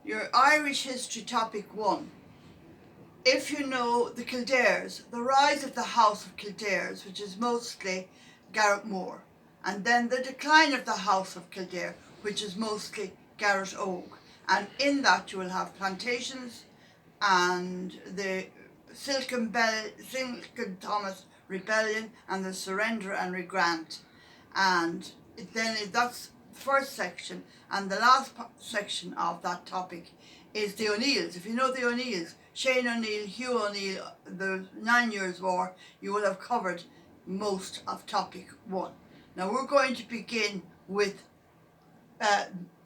Your Irish History Topic 1. If you know the Kildares, the rise of the House of Kildares, which is mostly Garret Mor, and then the decline of the House of Kildare, which is mostly Garret Oak. And in that you will have plantations and the Silken Thomas Rebellion and the Surrender and Regrant. And then that's the first section, and the last section of that topic is the O'Neills. If you know the O'Neills, Shane O'Neill, Hugh O'Neill, the 9 Years' War, you will have covered most of topic 1. Now we're going to begin with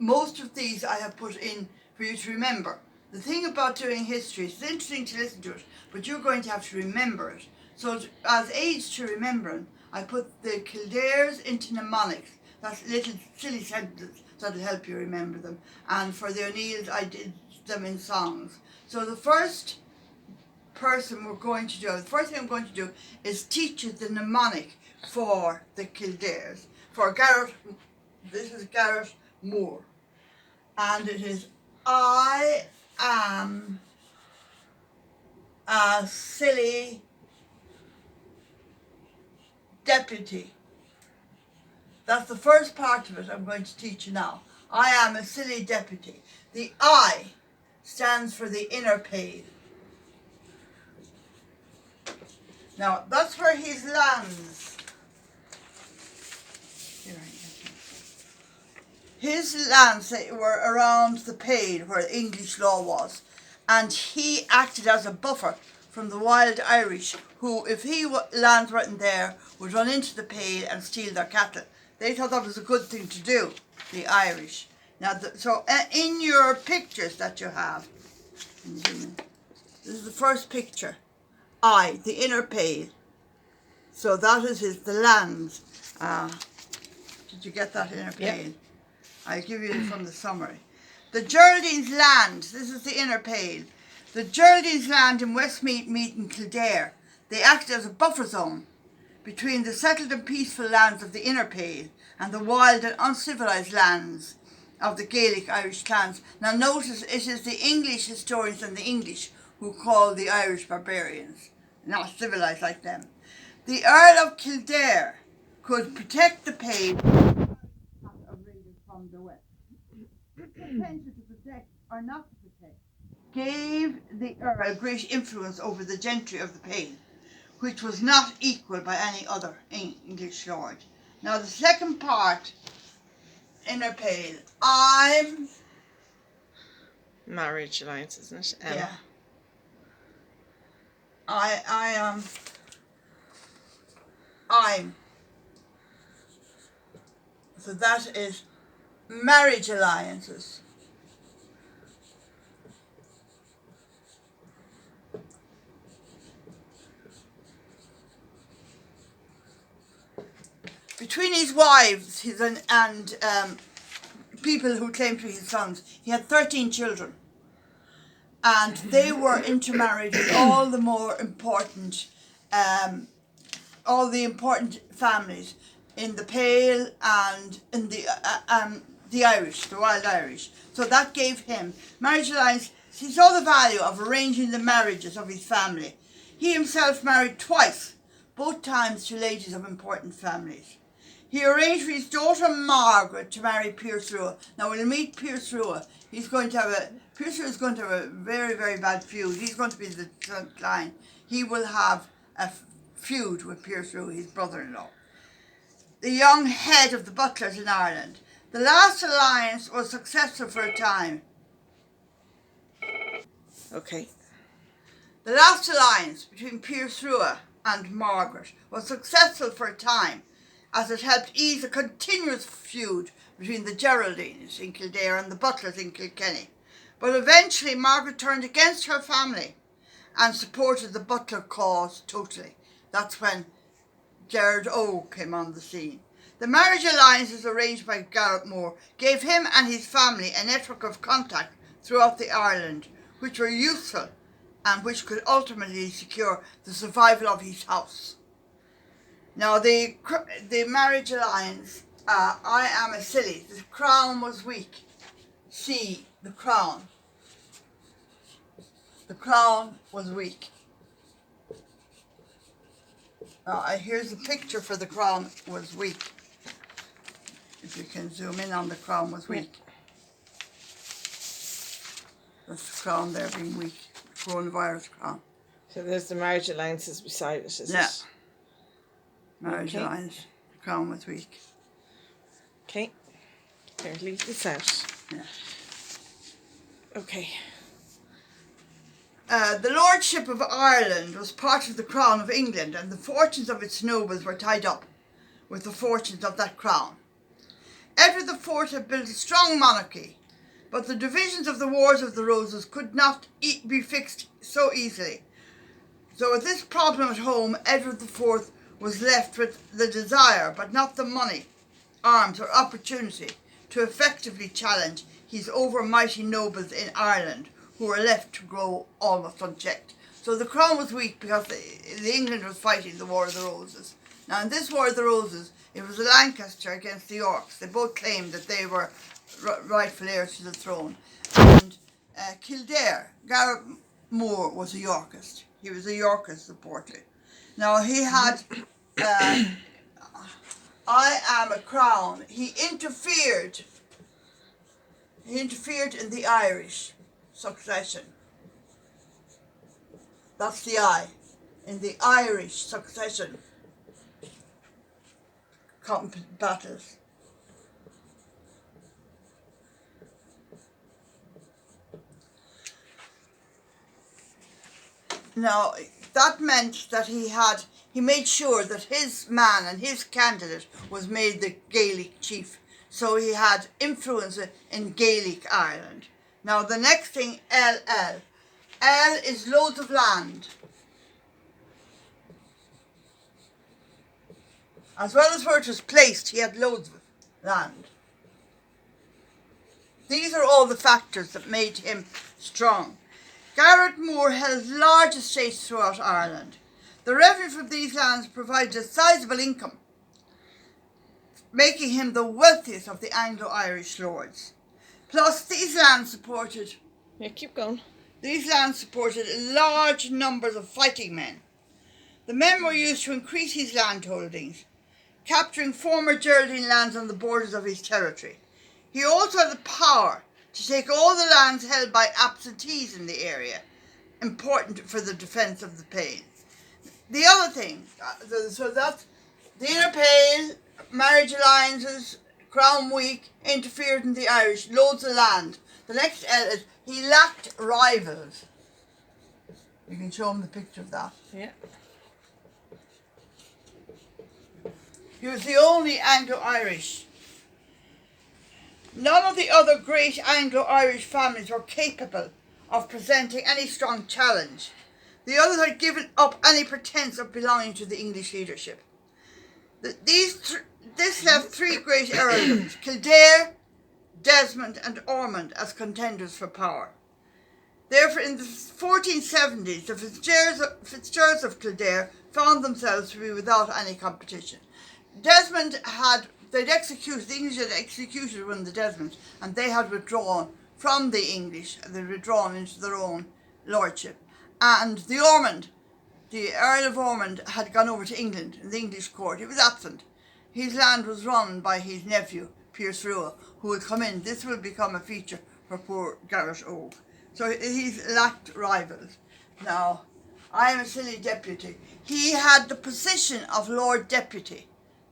most of these I have put in for you to remember. The thing about doing history, it's interesting to listen to it, but you're going to have to remember it. So as aids to remembering, I put the Kildares into mnemonics. That's little silly sentences that'll help you remember them. And for the O'Neills, I did them in songs. So the first thing I'm going to do is teach you the mnemonic for the Kildares. For Garret, this is Garret Mor. And it is, I am a silly deputy. That's the first part of it I'm going to teach you now. I am a silly deputy. The I stands for the inner pale. Now, that's where his lands. His lands were around the Pale, where English law was, and he acted as a buffer from the wild Irish, who, if lands weren't there, would run into the Pale and steal their cattle. They thought that was a good thing to do, the Irish. Now, so in your pictures that you have, this is the first picture. The inner Pale. So that is the lands. Did you get that inner Pale? Yep. I'll give you it from the summary. The Geraldines' land, this is the inner Pale. The Geraldines' land in Westmeath, Meath and Kildare, they acted as a buffer zone between the settled and peaceful lands of the inner Pale and the wild and uncivilised lands of the Gaelic Irish clans. Now notice it is the English historians and the English who call the Irish barbarians, not civilised like them. The Earl of Kildare could protect the Pale from the west. Potential to protect or not to protect gave the Earl great influence over the gentry of the Pale, which was not equal by any other English lord. Now the second part, inner Pale, I'm marriage alliance, isn't it? Yeah. I'm so that is marriage alliances. Between his wives and people who claimed to be his sons, he had 13 children. And they were intermarried with all the important families in the Pale and in the Irish, the wild Irish. So that gave him marriage alliance. He saw the value of arranging the marriages of his family. He himself married twice, both times to ladies of important families. He arranged for his daughter Margaret to marry Pierce Rua. Now we'll meet Pierce Rua. Pierce Rua is going to have a very, very bad feud. He's going to be the line. He will have a feud with Pierce Rua, his brother-in-law. The young head of the butlers in Ireland. The last alliance was successful for a time. Okay. The last alliance between Pierce Rua and Margaret was successful for a time, as it helped ease a continuous feud between the Geraldines in Kildare and the Butlers in Kilkenny. But eventually Margaret turned against her family and supported the Butler cause totally. That's when Garret Oak came on the scene. The marriage alliances arranged by Garret Mor gave him and his family a network of contact throughout the Ireland, which were useful and which could ultimately secure the survival of his house. Now the marriage alliance, I am a cilly. The crown was weak. See the crown. the crown was weak. Here's a picture for the crown was weak. If you can zoom in on the crown was weak. That's the crown there being weak. Coronavirus crown. So there's the marriage alliances beside it, is it? Marriage alliance. The crown was weak. Okay. Here, leave this out. Yeah. Okay. The lordship of Ireland was part of the crown of England, and the fortunes of its nobles were tied up with the fortunes of that crown. Edward IV had built a strong monarchy, but the divisions of the Wars of the Roses could not be fixed so easily. So with this problem at home, Edward IV was left with the desire, but not the money, arms or opportunity to effectively challenge his overmighty nobles in Ireland, who were left to grow almost unchecked. So the crown was weak because the England was fighting the War of the Roses. Now in this War of the Roses, it was the Lancaster against the Yorks. They both claimed that they were rightful heirs to the throne. And Kildare, Garret Mor was a Yorkist. He was a Yorkist supporter. Now he had, I am a crown. He interfered in the Irish succession. That's the I. In the Irish succession battles. Now, that meant that he made sure that his man and his candidate was made the Gaelic chief. So he had influence in Gaelic Ireland. Now, the next thing, LL. L is loads of land. As well as where it was placed, he had loads of land. These are all the factors that made him strong. Garret Mor held large estates throughout Ireland. The revenue from these lands provided a sizable income, making him the wealthiest of the Anglo-Irish lords. Plus, these lands supported... Yeah, keep going. These lands supported large numbers of fighting men. The men were used to increase his land holdings, capturing former Geraldine lands on the borders of his territory. He also had the power to take all the lands held by absentees in the area, important for the defence of the Pale. The other thing, so that's the Inner Pale, marriage alliances, Crown weak, interfered in the Irish, loads of land. The next L is he lacked rivals. You can show him the picture of that. Yeah. He was the only Anglo-Irish. None of the other great Anglo-Irish families were capable of presenting any strong challenge. The others had given up any pretense of belonging to the English leadership. This left three great earldoms, Kildare, Desmond and Ormond, as contenders for power. Therefore, in the 1470s, the Fitzgeralds of Kildare found themselves to be without any competition. Desmond the English had executed one of the Desmonds, and they had withdrawn from the English, they had withdrawn into their own lordship. And the Earl of Ormond had gone over to England in the English court. He was absent. His land was run by his nephew, Pierce Rua, who would come in. This will become a feature for poor Garret Oak. So he's lacked rivals. Now, I am a silly deputy. He had the position of Lord Deputy.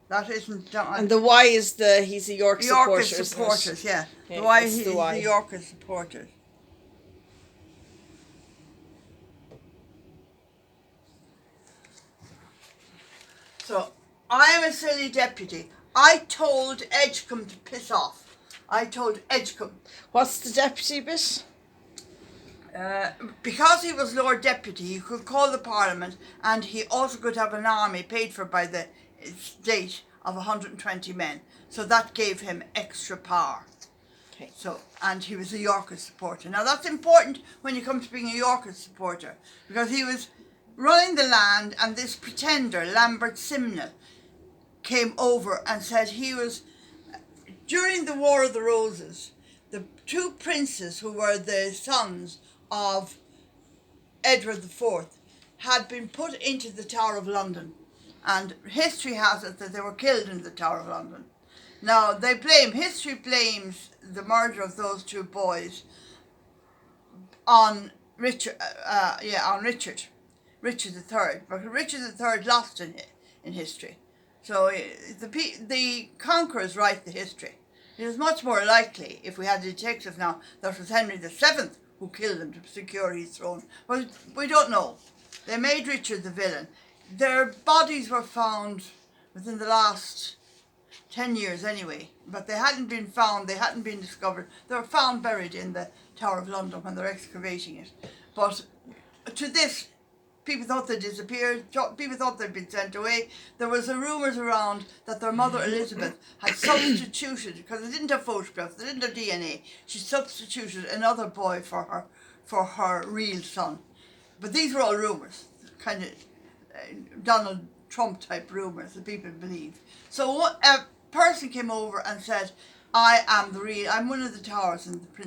That isn't done. And the Y is he's a York supporter. Yorkist supporters, yeah. Yeah, The Y it's he's the Y. the Yorkist supporters. So, I am a silly deputy. I told Edgecombe to piss off. I told Edgecombe. What's the deputy bit? Because he was Lord Deputy, he could call the Parliament, and he also could have an army paid for by the state of 120 men. So that gave him extra power. Okay. So, and he was a Yorkist supporter. Now that's important when you come to being a Yorkist supporter, because he was running the land, and this pretender, Lambert Simnel, came over and said he was, during the War of the Roses, the two princes who were the sons of Edward IV had been put into the Tower of London, and history has it that they were killed in the Tower of London. Now history blames the murder of those two boys on Richard III, but Richard III lost in history. So the conquerors write the history. It is much more likely, if we had detectives now, that it was Henry VII who killed him to secure his throne. But we don't know. They made Richard the villain. Their bodies were found within the last 10 years anyway, but they hadn't been found, they hadn't been discovered. They were found buried in the Tower of London when they're excavating it. But to this, people thought they disappeared, people thought they'd been sent away. There was rumours around that their mother Elizabeth had substituted, because they didn't have photographs, they didn't have DNA, she substituted another boy for her real son. But these were all rumours, kind of Donald Trump type rumours that people believe. So a person came over and said, I'm one of the towers in the